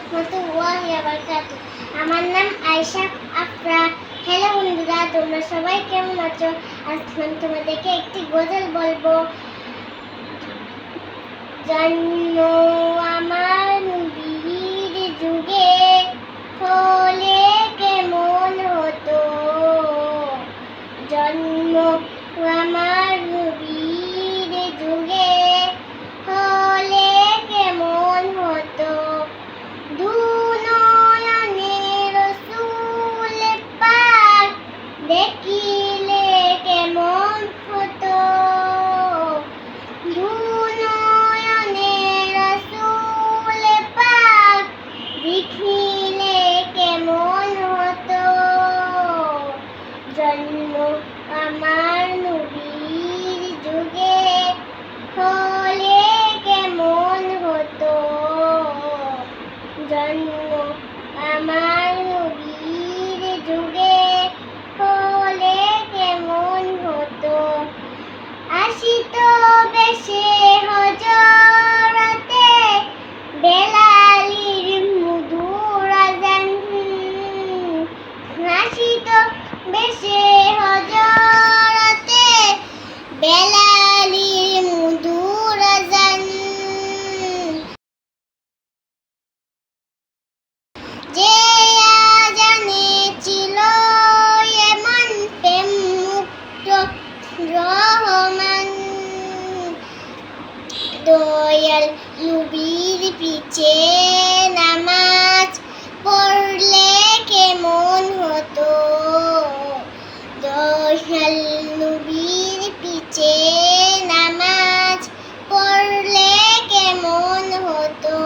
রাহমাতুল্লাহি ওয়া বারাকাতুহু। আমার নাম আয়েশা আফরা। হ্যালো বন্ধুরা, তোমরা সবাই কেমন আছো? আজ আমি তোমাদেরকে একটি গজল বলবো। জন্ম আমার নবীর যুগে হলে কেমন হতো, জন্ম আমার নবীর যুগে হলে কেমন হতো, দুনয়নে রাসূল পাক দেখিলে কেমন হতো, দুনয়নে রাসূল পাক দেখিলে কেমন হতো, জন্ম আমার নবীর যুগে হলে কেমন হতো, জন্ম আমার নবীর যুগে হলে কেমন হতো, আসিত বেশে হযরতে বেলালীর মধুর আযান, আসিত বেশে হযরতে বেলালীর মধুর আযান, যে আযানে ছিল এমন প্রেম মুক্ত রহমান, দয়াল নবীর পিছে নামাজ পড়লে কেমন হতো, দয়াল নবীর পিছে নামাজ পড়লে কেমন হতো,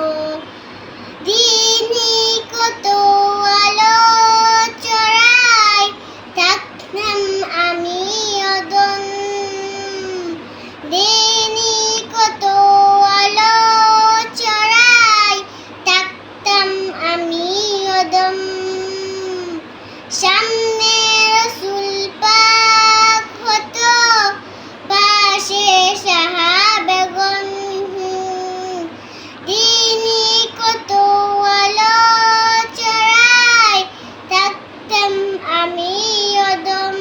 দিনই কত আলোচনায় থাকতাম আমি অদম, দিনই কত আলোচনায় থাকতাম আমি অদম, সামনে রাসূল পাক হতো, পাশে সাহাবাগণ, দিনই কত আলোচনায় থাকতাম আমি অদম,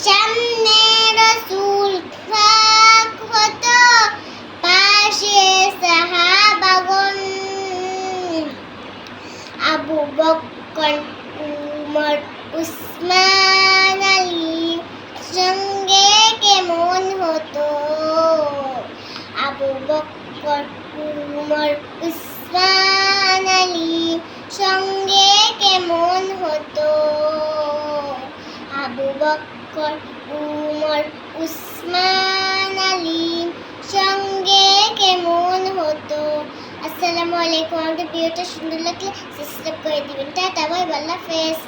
সামনে রাসূল পাক হতো, পাশে সাহাবাগণ, আবু বকর উমর উসমান আলী সঙ্গে কেমন হতো, আবু বকর উমর উসমান আলী সঙ্গে কেমন হতো, আবু বকর উমর উসমান আলী সঙ্গে কেমন হতো। আসসালামু আলাইকুম। আমাদের ভিডিওটা সুন্দর লাগলে সাবস্ক্রাইব করে দিবেন। টাটা, বাই বাই, আল্লাহ হাফেজ।